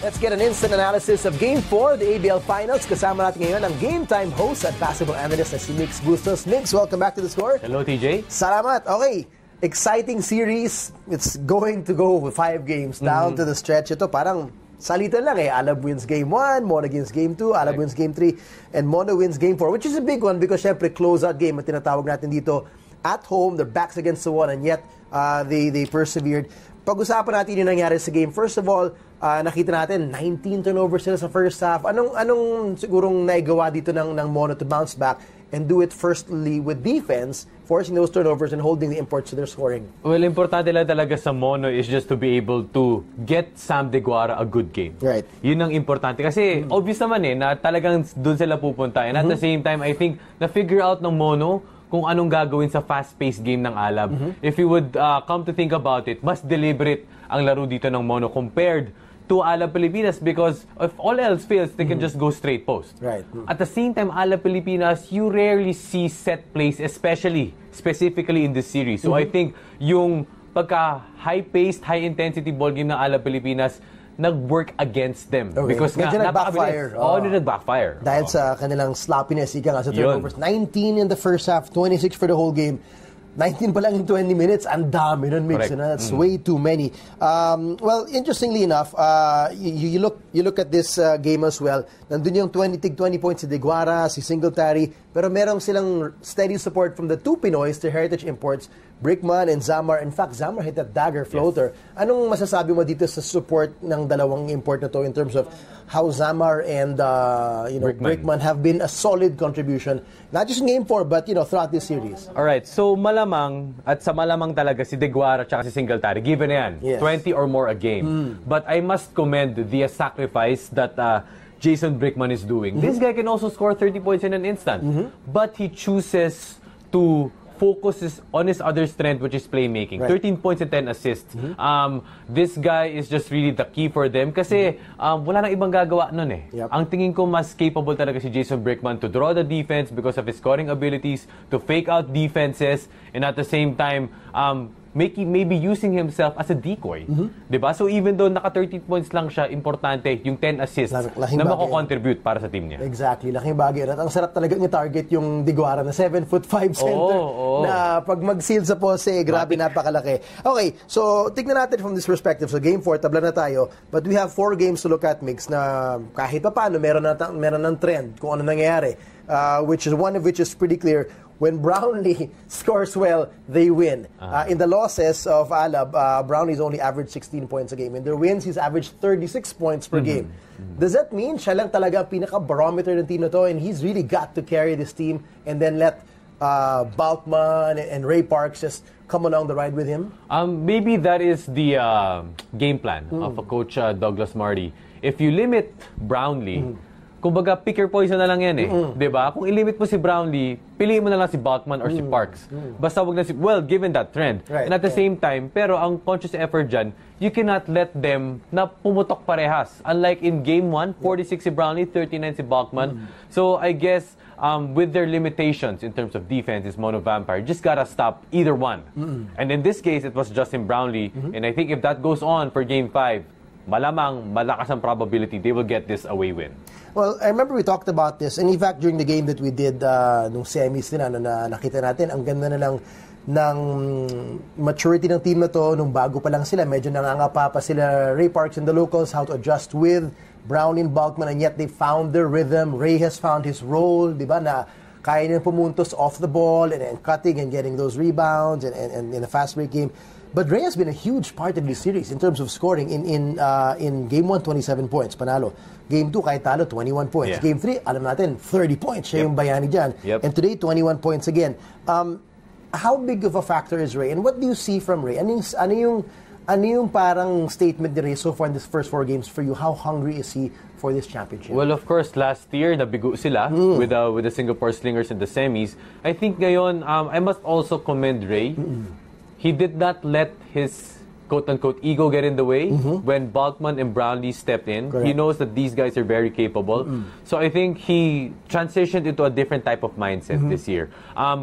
Let's get an instant analysis of Game 4 of the ABL Finals. Kasama natin ngayon ang Game Time host at basketball analyst na si Migs Bustos. Migs, welcome back to the score. Hello, TJ. Salamat. Okay, exciting series. It's going to go with 5 games down to the stretch. Ito parang salitan lang eh. Alab wins Game 1, Mono wins Game 2, Alab wins Game 3, and Mono wins Game 4, which is a big one because syempre close-out game at tinatawag natin dito at home. Their backs against the wall and yet they persevered. Pag-usapan natin yung nangyari sa game. First of all, nakita natin 19 turnovers sila sa first half. Anong sigurong naigawa dito ng Mono to bounce back and do it firstly with defense, forcing those turnovers and holding the imports to their scoring? Well, importante lang talaga sa Mono is just to be able to get Sam Deguara a good game. Right. Yun ang importante. Kasi obvious naman na talagang doon sila pupunta. And at the same time, I think na-figure out ng Mono kung anong gagawin sa fast-paced game ng Alab. If you would come to think about it, mas deliberate ang laro dito ng Mono compared to Alab Pilipinas because if all else fails, they can just go straight post. Right. At the same time, Alab Pilipinas, you rarely see set plays, specifically in this series. So I think yung pagka high-paced, high-intensity ball game ng Alab Pilipinas, nag-work against them. Okay. Because medyo nag-backfire. Oo, nag-backfire. Dahil sa kanilang sloppiness, ika nga sa turnovers. 19 in the first half, 26 for the whole game. 19 pa lang in 20 minutes, ang dami nun, Mix. That's way too many. Well, interestingly enough, you look at this game as well. Nandun yung 20 points si Deguara, si Singletary, pero meron silang steady support from the two Pinoys, the Heritage Imports, Brickman and Zamar. In fact, Zamar hit that dagger floater. Yes. Anong masasabi mo dito sa support ng dalawang import na to in terms of how Zamar and Brickman have been a solid contribution, not just in Game 4, but throughout this series? Alright, so malamang, at sa malamang talaga si Deguara at si Singletary, given na yan, yes. 20 or more a game. But I must commend the sacrifice that Jason Brickman is doing. This guy can also score 30 points in an instant. But he chooses to focuses on his other strength, which is playmaking. Right. 13 points and 10 assists. This guy is just really the key for them kasi wala nang ibang gagawa nun eh. Yep. Ang tingin ko mas capable talaga si Jason Brickman to draw the defense because of his scoring abilities, to fake out defenses, and at the same time, maybe using himself as a decoy. Diba? So even though naka 13 points lang siya, importante yung 10 assists na mako-contribute para sa team niya. Exactly. Laking bagay. At ang sarap talaga niya target yung Deguara na 7'5" center na pag mag-seal sa pose, grabe, napakalaki. Okay, so tignan natin from this perspective. So game 4, tabla na tayo. But we have 4 games to look at, Mix, na kahit pa paano, meron ng trend kung ano nangyayari. One of which is pretty clear. When Brownlee scores well, they win. In the losses of Alab, Brownlee's only averaged 16 points a game. In their wins, he's averaged 36 points per game. Does that mean siya lang talaga pinaka-barometer ng team na to and he's really got to carry this team and then let Balkman and Ray Parks just come along the ride with him? Maybe that is the game plan of Coach Douglas Marty. If you limit Brownlee, kumbaga, pick your poison na lang yan eh. Diba? Kung ilimit mo si Brownlee, piliin mo na lang si Balkman or si Parks. Basta wag na given that trend. Right. And at the same time, pero ang conscious effort dyan, you cannot let them na pumutok parehas. Unlike in Game 1, 46 si Brownlee, 39 si Balkman. So I guess, with their limitations in terms of defense, is Mono Vampire, just gotta stop either one. And in this case, it was Justin Brownlee. And I think if that goes on for Game 5, malamang malakas ang probability they will get this away win. Well, I remember we talked about this, and in fact, during the game that we did nung semis din, na nakita natin, ang ganda na lang ng maturity ng team na to, nung bago pa lang sila, medyo nangangapa pa sila, Ray Parks and the locals, how to adjust with Brown and Balkman, and yet they found their rhythm. Ray has found his role, di ba, na kaya niyang pumuntos off the ball and cutting and getting those rebounds and in a fast break game. But Ray has been a huge part of this series in terms of scoring. In Game 1, 27 points, panalo. Game 2, kahit talo, 21 points. Yeah. Game 3, alam natin, 30 points. Siya yung bayani dyan. And today, 21 points again. How big of a factor is Ray? And what do you see from Ray? Ano yung parang statement ni Ray so far in this first 4 games for you? How hungry is he for this championship? Well, of course, last year, nabigo sila with the Singapore Slingers in the semis. I think ngayon, I must also commend Ray. He did not let his quote-unquote ego get in the way when Balkman and Brownlee stepped in. Correct. He knows that these guys are very capable. So I think he transitioned into a different type of mindset this year.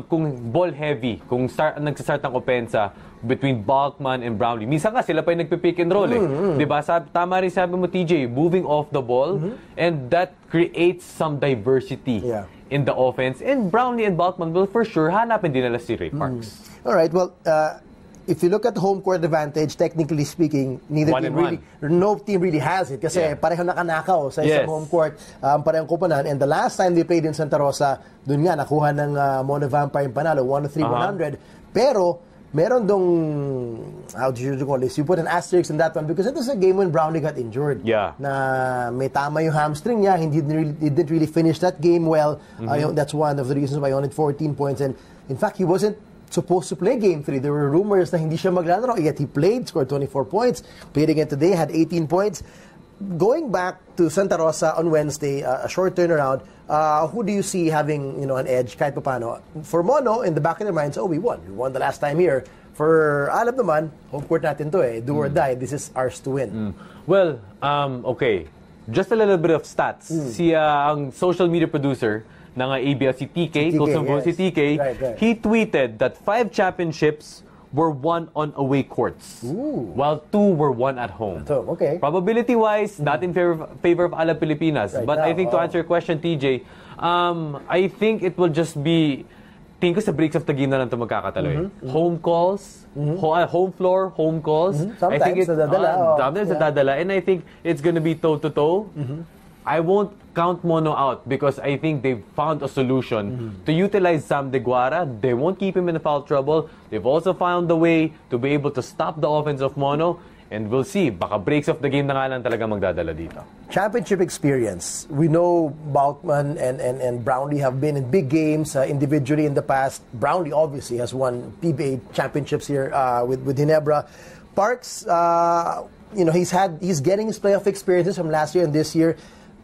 Kung ball heavy, kung nagsastart ng opensa, between Balkman and Brownlee. Minsan nga sila pa yung nagpipick and roll Diba? Tama rin sabi mo, TJ, moving off the ball, and that creates some diversity in the offense. And Brownlee and Balkman will for sure hanapin din nila si Ray Parks. Alright, well, if you look at home court advantage, technically speaking, no team really has it. Kasi pareho nakanakaw sa isang home court, parehong kupanan. And the last time they played in Santa Rosa, dun nga, nakuha ng Mono Vampire yung panalo, 103-100. Pero, meron dong, how do you call this? You put an asterisk on that one because it was a game when Brownlee got injured. Na may tama yung hamstring niya, he didn't really finish that game well. That's one of the reasons why he only had 14 points. And in fact, he wasn't supposed to play Game 3. There were rumors na hindi siya maglalaro, yet he played, scored 24 points, played again today, had 18 points. Going back to Santa Rosa on Wednesday, a short turnaround, who do you see having an edge kahit paano? For Mono, in the back of their minds, we won. We won the last time here. For Alab naman, home court natin to do or die. This is ours to win. Well, okay. Just a little bit of stats. Ang social media producer ng ABS, si TK, si TK, he tweeted that 5 championships were won on away courts, while 2 were won at home. Okay. Probability-wise, not in favor of Alab Pilipinas. But I think to answer your question, TJ, I think it will just be, tingin ko sa breaks of the game na lang ito magkakatalo. Home calls, home floor, home calls. Sometimes I think it's nadadala. And I think it's gonna be toe-to-toe. I won't count Mono out because I think they've found a solution to utilize Sam Deguara. They won't keep him in foul trouble. They've also found a way to be able to stop the offense of Mono. And we'll see. Baka breaks of the game na nga lang talaga magdadala dito. Championship experience. We know Balkman and Brownlee have been in big games individually in the past. Brownlee obviously has won PBA championships here with Ginebra. Parks, he's getting his playoff experiences from last year and this year.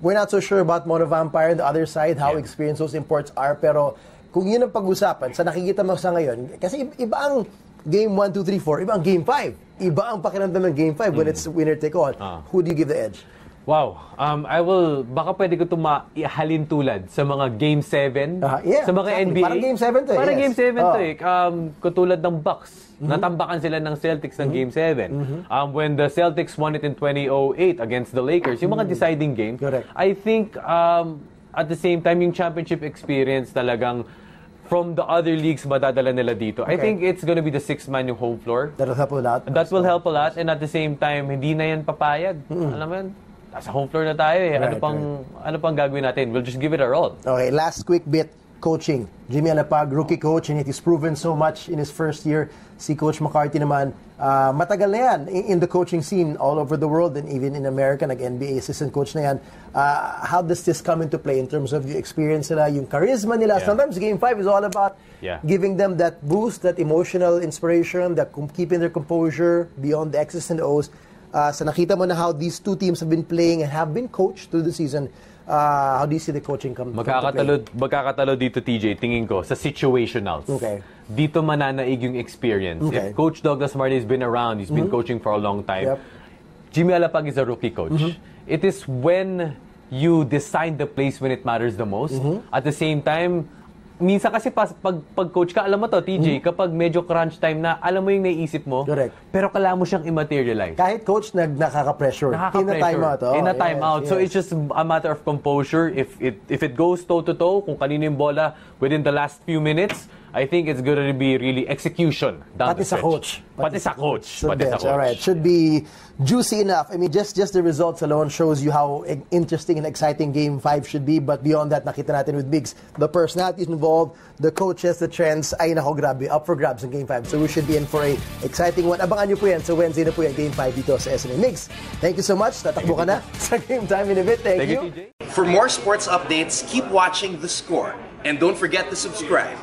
We're not so sure about Mono Vampire on the other side, how experienced those imports are. Pero kung yun ang pag-usapan, sa nakikita mo sa ngayon, kasi iba ang Game 1, 2, 3, 4, iba ang Game 5. Iba ang pakiramdam ng Game 5 when it's winner-take-all. Who do you give the edge? Wow. Baka pwede ko ito maihalin tulad sa mga Game 7, sa mga NBA. Parang Game 7 to Parang Game 7 to katulad ng Bucks. Natambakan sila ng Celtics ng Game 7. When the Celtics won it in 2008 against the Lakers, yung mga deciding game, I think at the same time, yung championship experience talagang from the other leagues madadala nila dito. I think it's gonna be the 6th man yung home floor. That'll help a lot. That will help a lot. And at the same time, hindi na yan papayag. Alam mo yan? Nasa home floor na tayo eh. Ano pang gagawin natin? We'll just give it our all. Okay, last quick bit. Coaching. Jimmy Alapag, rookie coach, and he's proven so much in his first year. Si Coach McCarthy naman, matagal na yan in the coaching scene all over the world and even in America, nag-NBA assistant coach na yan. How does this come into play in terms of the experience nila, yung charisma nila? Sometimes Game 5 is all about giving them that boost, that emotional inspiration, that keeping their composure beyond the X's and O's. So nakita mo na how these two teams have been playing and have been coached through the season. How do you see the coaching come to play? Magkakatalo dito, TJ, tingin ko, sa situationals. Dito mananaig yung experience. If Coach Douglas Martin has been around, he's been coaching for a long time. Jimmy Alapag is a rookie coach. It is when you design the plays when it matters the most. At the same time, minsan kasi pag coach ka, alam mo to, TJ, kapag medyo crunch time na, alam mo yung naiisip mo, pero kailangan mo siyang i-materialize. Kahit coach, nakaka-pressure. In a timeout. In a timeout. So it's just a matter of composure. If it goes toe-to-toe, kung kanino yung bola within the last few minutes, I think it's going to be really execution. Pati sa coach. Pati sa coach. All right. Should be juicy enough. I mean, just the results alone shows you how interesting and exciting Game 5 should be. But beyond that, nakita natin with Migs, the personalities involved, the coaches, the trends, ay nako, grabe, up for grabs in Game 5. So we should be in for a exciting one. Abangan nyo po yan. So Wednesday na po yan, Game 5 dito sa SNA. Migs, thank you so much. Tatakbo ka na sa Game Time in a bit. Thank you. TJ. For more sports updates, keep watching The Score. And don't forget to subscribe.